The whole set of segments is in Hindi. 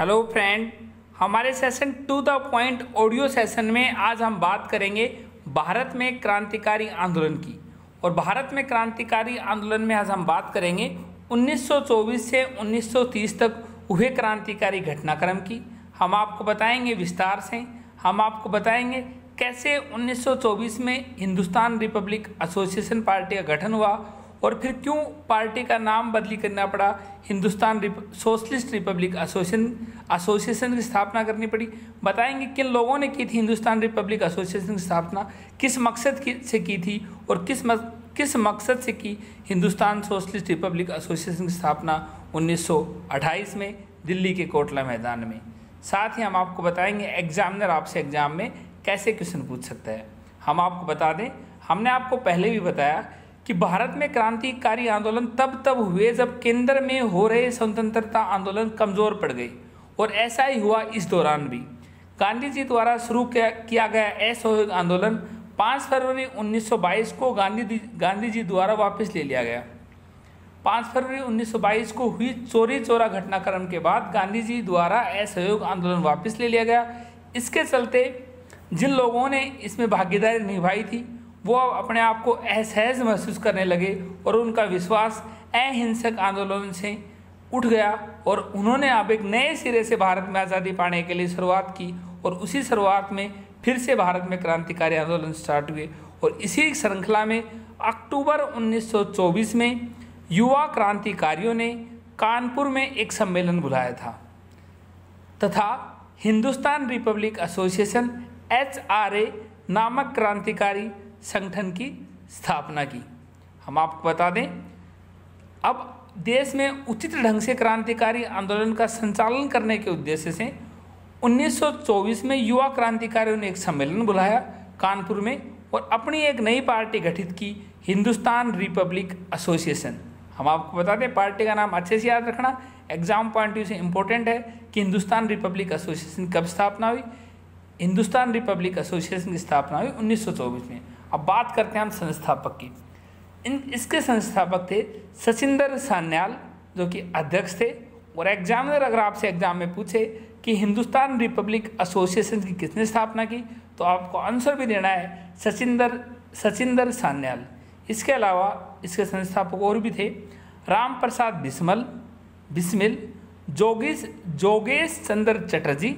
हेलो फ्रेंड, हमारे session to the point audio session में आज हम बात करेंगे भारत में क्रांतिकारी आंदोलन की। और भारत में क्रांतिकारी आंदोलन में आज हम बात करेंगे 1924 से 1930 तक हुए क्रांतिकारी घटनाक्रम की। हम आपको बताएंगे विस्तार से, हम आपको बताएंगे कैसे 1924 में हिंदुस्तान रिपब्लिक एसोसिएशन पार्टी का गठन हुआ और फिर क्यों पार्टी का नाम बदली करना पड़ा, हिंदुस्तान सोशलिस्ट रिपब्लिक एसोसिएशन की स्थापना करनी पड़ी। बताएंगे किन लोगों ने की थी हिंदुस्तान रिपब्लिक एसोसिएशन की स्थापना, किस मकसद से की थी और किस मकसद से की हिंदुस्तान सोशलिस्ट रिपब्लिक एसोसिएशन की स्थापना 1928 में दिल्ली के कोटला मैदान में। साथ ही हम आपको बताएंगे एग्जामिनर आपसे एग्जाम में कैसे क्वेश्चन पूछ सकता है। हम आपको बता दें, हमने आपको पहले भी बताया कि भारत में क्रांतिकारी आंदोलन तब हुए जब केंद्र में हो रहे स्वतंत्रता आंदोलन कमज़ोर पड़ गए, और ऐसा ही हुआ इस दौरान भी। गांधी जी द्वारा शुरू किया गया असहयोग आंदोलन 5 फरवरी 1922 को गांधी जी द्वारा वापस ले लिया गया। 5 फरवरी 1922 को हुई चौरी चौरा घटनाक्रम के बाद गांधी जी द्वारा असहयोग आंदोलन वापस ले लिया गया। इसके चलते जिन लोगों ने इसमें भागीदारी निभाई थी वो अपने आप को असहज महसूस करने लगे और उनका विश्वास अहिंसक आंदोलन से उठ गया और उन्होंने अब एक नए सिरे से भारत में आज़ादी पाने के लिए शुरुआत की। और उसी शुरुआत में फिर से भारत में क्रांतिकारी आंदोलन स्टार्ट हुए और इसी श्रृंखला में अक्टूबर 1924 में युवा क्रांतिकारियों ने कानपुर में एक सम्मेलन बुलाया था तथा हिंदुस्तान रिपब्लिक एसोसिएशन HRA नामक क्रांतिकारी संगठन की स्थापना की। हम आपको बता दें, अब देश में उचित ढंग से क्रांतिकारी आंदोलन का संचालन करने के उद्देश्य से 1924 में युवा क्रांतिकारियों ने एक सम्मेलन बुलाया कानपुर में और अपनी एक नई पार्टी गठित की, हिंदुस्तान रिपब्लिक एसोसिएशन। हम आपको बता दें, पार्टी का नाम अच्छे से याद रखना, एग्जाम पॉइंट व्यू से इम्पोर्टेंट है कि हिंदुस्तान रिपब्लिक एसोसिएशन कब स्थापना हुई। हिंदुस्तान रिपब्लिक एसोसिएशन की स्थापना हुई 1924 में। अब बात करते हैं हम संस्थापक की। इसके संस्थापक थे सचिंदर सान्याल, जो कि अध्यक्ष थे। और एग्जामिनर अगर आपसे एग्जाम में पूछे कि हिंदुस्तान रिपब्लिक एसोसिएशन की किसने स्थापना की, तो आपको आंसर भी देना है सचिंदर सान्याल। इसके अलावा इसके संस्थापक और भी थे, राम प्रसाद बिस्मिल, जोगेश चंद्र चटर्जी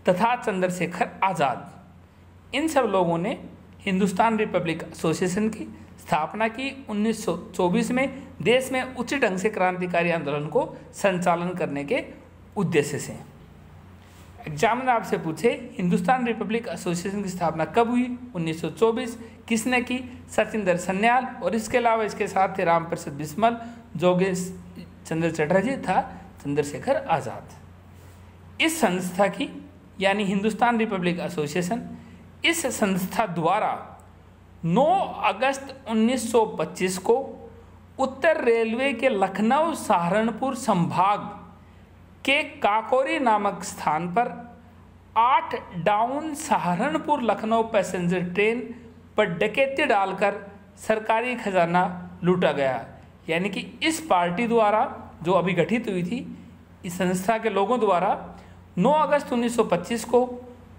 तथा चंद्रशेखर आज़ाद। इन सब लोगों ने हिंदुस्तान रिपब्लिक एसोसिएशन की स्थापना की 1924 में देश में उचित ढंग से क्रांतिकारी आंदोलन को संचालन करने के उद्देश्य से। एग्जामिनर आपसे पूछे हिंदुस्तान रिपब्लिक एसोसिएशन की स्थापना कब हुई, 1924, किसने की, सचिंदर सान्याल। और इसके अलावा इसके साथ थे राम प्रसाद बिस्मिल, जोगेश चंद्र चटर्जी तथा चंद्रशेखर आज़ाद। इस संस्था की यानी हिंदुस्तान रिपब्लिक एसोसिएशन, इस संस्था द्वारा 9 अगस्त 1925 को उत्तर रेलवे के लखनऊ सहारनपुर संभाग के काकोरी नामक स्थान पर 8 down Saharanpur Lucknow passenger train पर डकैती डालकर सरकारी खजाना लूटा गया। यानी कि इस पार्टी द्वारा जो अभी गठित हुई थी, इस संस्था के लोगों द्वारा 9 अगस्त 1925 को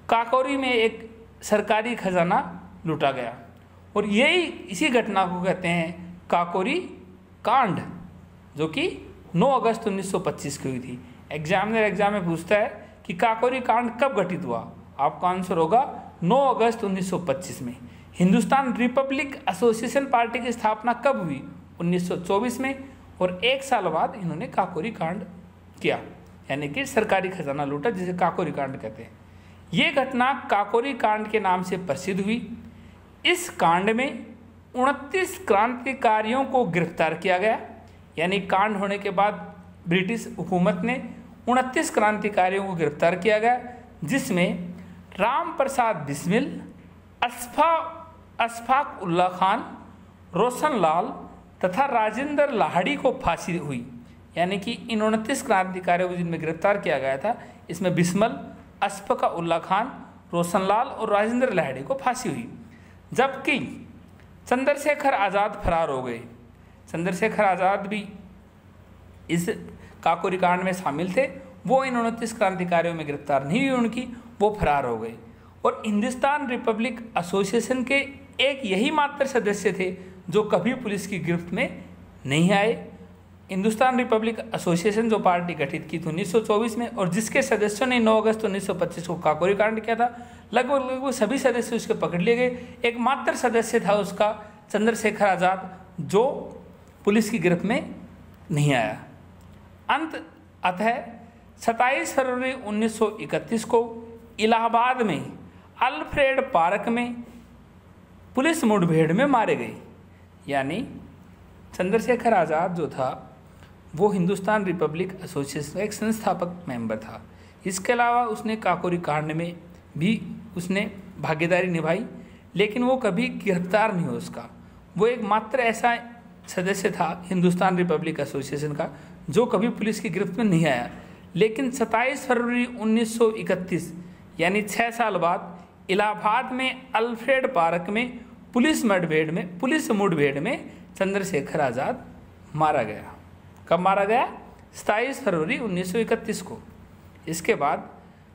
काकोरी में एक सरकारी खजाना लूटा गया। और इसी घटना को कहते हैं काकोरी कांड, जो कि 9 अगस्त 1925 की हुई थी। एग्जामिनर एग्जाम में पूछता है कि काकोरी कांड कब घटित हुआ, आपका आंसर होगा 9 अगस्त 1925 में। हिंदुस्तान रिपब्लिक एसोसिएशन पार्टी की स्थापना कब हुई, 1924 में। और 1 साल बाद इन्होंने काकोरी कांड किया, यानी कि सरकारी खजाना लूटा, जिसे काकोरी कांड कहते हैं। ये घटना काकोरी कांड के नाम से प्रसिद्ध हुई। इस कांड में 29 क्रांतिकारियों को गिरफ्तार किया गया। यानी कांड होने के बाद ब्रिटिश हुकूमत ने 29 क्रांतिकारियों को गिरफ्तार किया गया, जिसमें राम प्रसाद बिस्मिल, अशफाक उल्ला खान, रोशन लाल तथा राजेंद्र लाहिड़ी को फांसी हुई। यानी कि इन 29 क्रांतिकारियों को जिनमें गिरफ्तार किया गया था, इसमें बिस्मिल, अशफाक उल्ला खान, रोशन लाल और राजेंद्र लाहिड़ी को फांसी हुई। जबकि चंद्रशेखर आज़ाद फरार हो गए। चंद्रशेखर आज़ाद भी इस काकोरी कांड में शामिल थे वो इन 29 क्रांतिकारियों में गिरफ्तार नहीं हुई उनकी, वो फरार हो गए। और हिंदुस्तान रिपब्लिक एसोसिएशन के एक यही मात्र सदस्य थे जो कभी पुलिस की गिरफ्त में नहीं आए। हिंदुस्तान रिपब्लिक एसोसिएशन जो पार्टी गठित की थी 1924 में, और जिसके सदस्यों ने 9 अगस्त 1925 को काकोरी कांड किया था, लगभग सभी सदस्य उसके पकड़ लिए गए। एकमात्र सदस्य था उसका चंद्रशेखर आज़ाद जो पुलिस की गिरफ्त में नहीं आया। अतः 27 फरवरी 1931 को इलाहाबाद में अल्फ्रेड पार्क में पुलिस मुठभेड़ में मारे गए। यानी चंद्रशेखर आज़ाद जो था वो हिंदुस्तान रिपब्लिक एसोसिएशन का एक संस्थापक मेंबर था। इसके अलावा उसने काकोरी कांड में भी उसने भागीदारी निभाई, लेकिन वो कभी गिरफ्तार नहीं हुआ उसका। वो एक मात्र ऐसा सदस्य था हिंदुस्तान रिपब्लिक एसोसिएशन का जो कभी पुलिस की गिरफ्त में नहीं आया। लेकिन 27 फरवरी 1931 यानी 6 साल बाद इलाहाबाद में अल्फ्रेड पार्क में पुलिस मुठभेड़ में चंद्रशेखर आज़ाद मारा गया। कब मारा गया? 27 फरवरी 1931 को। इसके बाद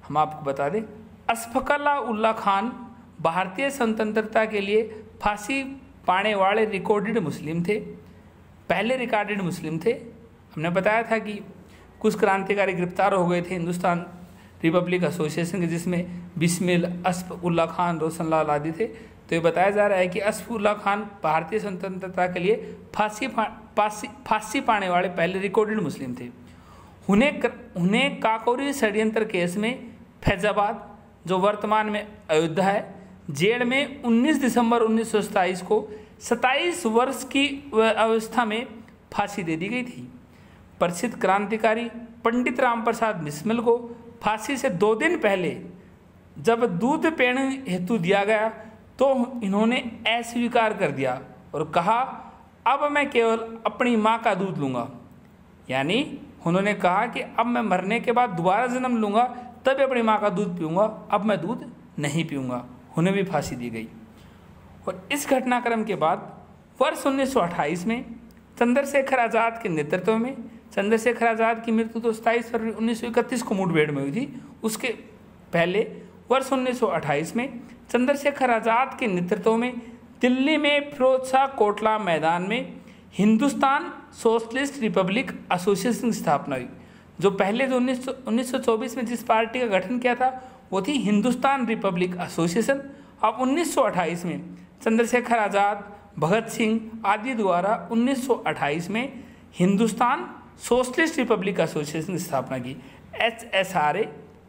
हम आपको बता दें, अशफाक़ उल्लाह खान भारतीय स्वतंत्रता के लिए फांसी पाने वाले रिकॉर्डेड मुस्लिम थे, पहले रिकॉर्डेड मुस्लिम थे। हमने बताया था कि कुछ क्रांतिकारी गिरफ्तार हो गए थे हिंदुस्तान रिपब्लिक एसोसिएशन के, जिसमें बिस्मिल, अशफाक़ उल्लाह खान, रोशनलाल आदि थे। तो ये बताया जा रहा है कि अशफाक़ उल्लाह खान भारतीय स्वतंत्रता के लिए फांसी पाने वाले पहले रिकॉर्डेड मुस्लिम थे। उन्हें काकोरी षड्यंत्र केस में फैजाबाद, जो वर्तमान में अयोध्या है, जेल में 19 दिसंबर 1927 को 27 वर्ष की अवस्था में फांसी दे दी गई थी। प्रसिद्ध क्रांतिकारी पंडित राम प्रसाद बिस्मिल को फांसी से 2 दिन पहले जब दूध पीने हेतु दिया गया तो इन्होंने अस्वीकार कर दिया और कहा, अब मैं केवल अपनी माँ का दूध लूँगा। यानी उन्होंने कहा कि अब मैं मरने के बाद दोबारा जन्म लूँगा तब अपनी माँ का दूध पीऊँगा, अब मैं दूध नहीं पीऊँगा। उन्हें भी फांसी दी गई। और इस घटनाक्रम के बाद वर्ष 1928 में चंद्रशेखर आज़ाद के नेतृत्व में, चंद्रशेखर आज़ाद की मृत्यु तो 27 फरवरी 1931 को मुठभेड़ में हुई थी, उसके पहले वर्ष 1928 में चंद्रशेखर आज़ाद के नेतृत्व में दिल्ली में फिरोज शाह कोटला मैदान में हिंदुस्तान सोशलिस्ट रिपब्लिक एसोसिएशन की स्थापना हुई। जो पहले जो 1924 में जिस पार्टी का गठन किया था वो थी हिंदुस्तान रिपब्लिक एसोसिएशन। अब 1928 में चंद्रशेखर आज़ाद, भगत सिंह आदि द्वारा 1928 में हिंदुस्तान सोशलिस्ट रिपब्लिक एसोसिएशन की स्थापना की। HSRA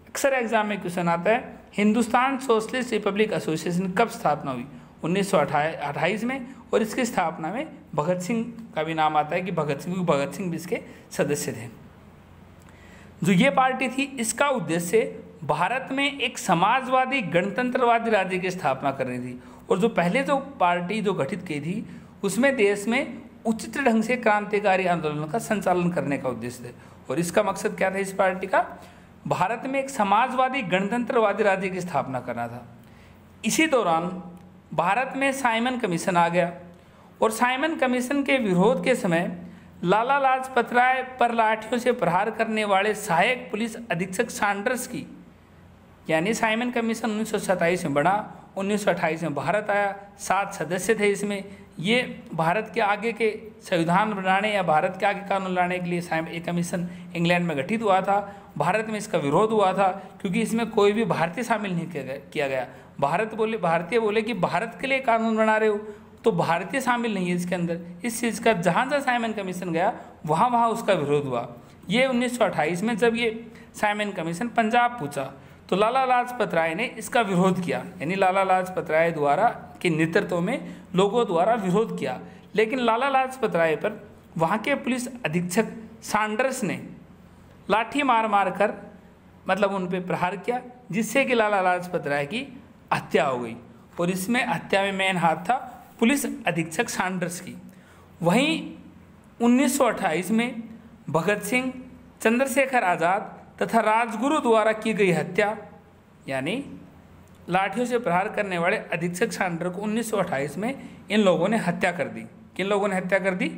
अक्सर एग्जाम में क्वेश्चन आता है, हिंदुस्तान सोशलिस्ट रिपब्लिक एसोसिएशन कब स्थापना हुई? 1928 में। और इसकी स्थापना में भगत सिंह का भी नाम आता है कि भगत सिंह भी इसके सदस्य थे। जो ये पार्टी थी, इसका उद्देश्य भारत में एक समाजवादी गणतंत्रवादी राज्य की स्थापना करनी थी। और जो पहले जो पार्टी जो गठित की थी उसमें देश में उचित ढंग से क्रांतिकारी आंदोलन का संचालन करने का उद्देश्य है। और इसका मकसद क्या था इस पार्टी का? भारत में एक समाजवादी गणतंत्रवादी राज्य की स्थापना करना था। इसी दौरान भारत में साइमन कमीशन आ गया और साइमन कमीशन के विरोध के समय लाला लाजपत राय पर लाठियों से प्रहार करने वाले सहायक पुलिस अधीक्षक सैंडर्स की, यानी साइमन कमीशन 1927 में बना, 1928 में भारत आया, 7 सदस्य थे इसमें। ये भारत के आगे के संविधान बनाने या भारत के आगे कानून लाने के लिए एक कमीशन इंग्लैंड में गठित हुआ था। भारत में इसका विरोध हुआ था क्योंकि इसमें कोई भी भारतीय शामिल नहीं किया गया। भारतीय बोले कि भारत के लिए कानून बना रहे हो तो भारतीय शामिल नहीं है इसके अंदर। इस चीज़ का जहाँ साइमन कमीशन गया वहाँ उसका विरोध हुआ। ये 1928 में जब ये साइमन कमीशन पंजाब पहुँचा तो लाला लाजपत राय ने इसका विरोध किया, यानी लाला लाजपत राय द्वारा के नेतृत्व में लोगों द्वारा विरोध किया। लेकिन लाला लाजपत राय पर वहाँ के पुलिस अधीक्षक सैंडर्स ने लाठी मार कर मतलब उन पर प्रहार किया, जिससे कि लाला लाजपत राय की हत्या हो गई। और इसमें हत्या में मेन हाथ था पुलिस अधीक्षक सैंडर्स की। वहीं 1928 में भगत सिंह, चंद्रशेखर आज़ाद तथा राजगुरु द्वारा की गई हत्या, यानी लाठियों से प्रहार करने वाले अधीक्षक सैंडर को 1928 में इन लोगों ने हत्या कर दी। किन लोगों ने हत्या कर दी?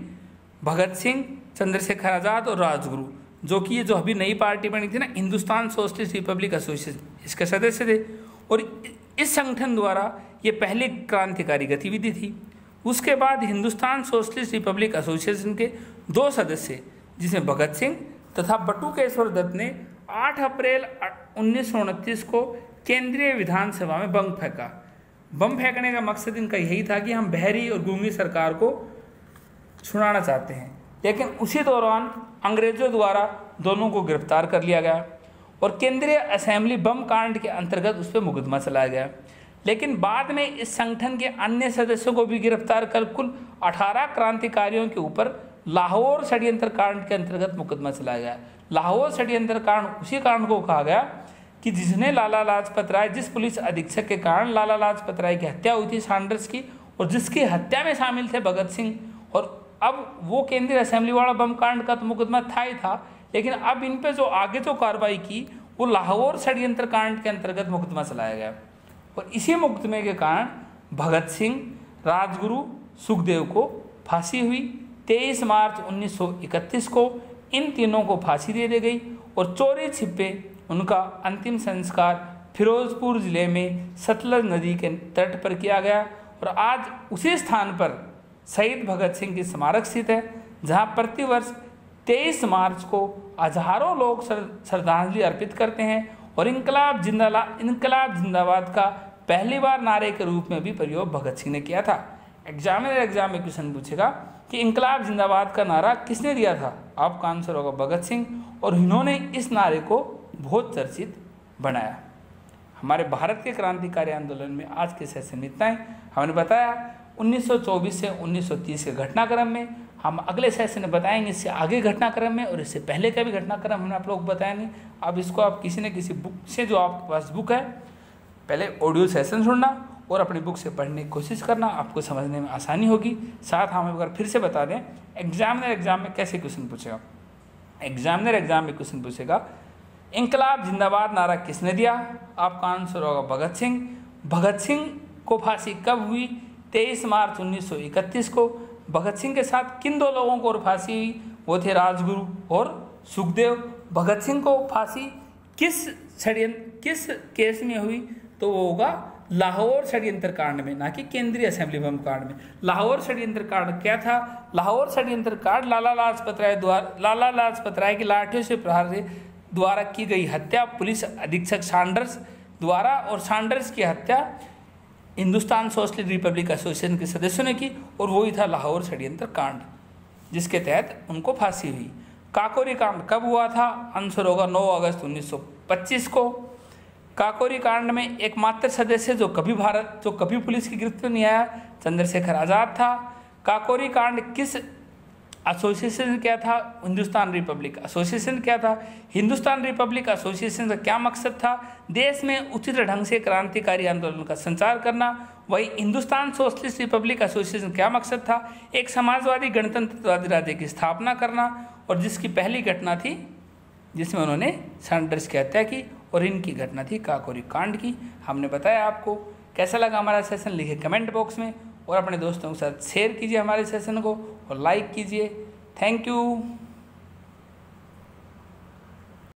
भगत सिंह, चंद्रशेखर आज़ाद और राजगुरु, जो कि ये जो अभी नई पार्टी बनी थी ना, हिंदुस्तान सोशलिस्ट रिपब्लिक एसोसिएशन, इसके सदस्य थे। और इस संगठन द्वारा ये पहली क्रांतिकारी गतिविधि थी। उसके बाद हिंदुस्तान सोशलिस्ट रिपब्लिक एसोसिएशन के 2 सदस्य, जिसमें भगत सिंह तथा बटुकेश्वर दत्त ने 8 अप्रैल 1929 को केंद्रीय विधानसभा में बम फेंका। बम फेंकने का मकसद इनका यही था कि हम बहरी और गूंगी सरकार को छुड़ाना चाहते हैं। लेकिन उसी दौरान अंग्रेजों द्वारा दोनों को गिरफ्तार कर लिया गया और केंद्रीय असेंबली बम कांड के अंतर्गत उस पर मुकदमा चलाया गया। लेकिन बाद में इस संगठन के अन्य सदस्यों को भी गिरफ्तार कर कुल 18 क्रांतिकारियों के ऊपर लाहौर षड्यंत्र कांड के अंतर्गत मुकदमा चलाया गया। लाहौर षड्यंत्र कांड उसी कांड को कहा गया कि जिसने लाला लाजपत राय, जिस पुलिस अधीक्षक के कारण लाला लाजपत राय की हत्या हुई थी सैंडर्स की, और जिसकी हत्या में शामिल थे भगत सिंह। और अब वो केंद्रीय असेंबली वाला बम कांड का तो मुकदमा था ही था, लेकिन अब इन पे जो आगे जो कार्रवाई की वो लाहौर षड्यंत्र कांड के अंतर्गत मुकदमा चलाया गया। और इसी मुकदमे के कारण भगत सिंह, राजगुरु, सुखदेव को फांसी हुई। 23 मार्च 1931 को इन तीनों को फांसी दे दी गई और चोरी छिपे उनका अंतिम संस्कार फिरोजपुर जिले में सतलज नदी के तट पर किया गया। और आज उसी स्थान पर शहीद भगत सिंह की स्मारक स्थित है, जहां प्रतिवर्ष 23 मार्च को हजारों लोग श्रद्धांजलि अर्पित करते हैं और इनकलाब जिंदाबाद का पहली बार नारे के रूप में भी प्रयोग भगत सिंह ने किया था। एग्जाम में क्वेश्चन पूछेगा कि इनकलाब जिंदाबाद का नारा किसने दिया था? आपका आंसर होगा भगत सिंह, और इन्होंने इस नारे को बहुत चर्चित बनाया। हमारे भारत के क्रांतिकारी आंदोलन में आज के सेशन में इतना ही। हमने बताया 1924 से 1930 के घटनाक्रम में, हम अगले सेशन में बताएंगे इससे आगे घटनाक्रम में, और इससे पहले का भी घटनाक्रम हम आप लोग बताएंगे। अब इसको आप किसी न किसी बुक से, जो आपके पास बुक है, पहले ऑडियो सेशन सुनना और अपनी बुक से पढ़ने की कोशिश करना, आपको समझने में आसानी होगी। साथ हम अगर फिर से बता दें, एग्जाम में कैसे क्वेश्चन पूछेगा। एग्जाम में क्वेश्चन पूछेगा इनकलाब जिंदाबाद नारा किसने दिया? आपका आंसर होगा भगत सिंह। भगत सिंह को फांसी कब हुई? 23 मार्च 1931 को। भगत सिंह के साथ किन 2 लोगों को फांसी हुई? वो थे राजगुरु और सुखदेव। भगत सिंह को फांसी किस केस में हुई? तो वो होगा लाहौर षड्यंत्र कांड में, ना कि केंद्रीय असेंबली बम कांड में। लाहौर षड्यंत्र कांड क्या था? लाहौर षड्यंत्र कांड लाला लाजपत राय की लाठियों से प्रहार से द्वारा की गई हत्या पुलिस अधीक्षक सैंडर्स द्वारा, और सैंडर्स की हत्या हिंदुस्तान सोशलिस्ट रिपब्लिक एसोसिएशन के सदस्यों ने की, और वही था लाहौर षड्यंत्र कांड, जिसके तहत उनको फांसी हुई। काकोरी कांड कब हुआ था? आंसर होगा 9 अगस्त 1925 को। काकोरी कांड में एकमात्र सदस्य जो कभी पुलिस की गिरफ्त में नहीं आया, चंद्रशेखर आज़ाद था। काकोरी कांड किस एसोसिएशन क्या था? हिंदुस्तान रिपब्लिक एसोसिएशन क्या था? हिंदुस्तान रिपब्लिक एसोसिएशन का क्या मकसद था? देश में उचित ढंग से क्रांतिकारी आंदोलन का संचार करना। वही हिंदुस्तान सोशलिस्ट रिपब्लिक एसोसिएशन क्या मकसद था? एक समाजवादी गणतंत्रवादी राज्य की स्थापना करना, और जिसकी पहली घटना थी जिसमें उन्होंने सैंडर्स की हत्या की, और इनकी घटना थी काकोरी कांड की। हमने बताया आपको। कैसा लगा हमारा सेशन लिखे कमेंट बॉक्स में, और अपने दोस्तों के साथ शेयर कीजिए हमारे सेशन को, और लाइक कीजिए। Thank you.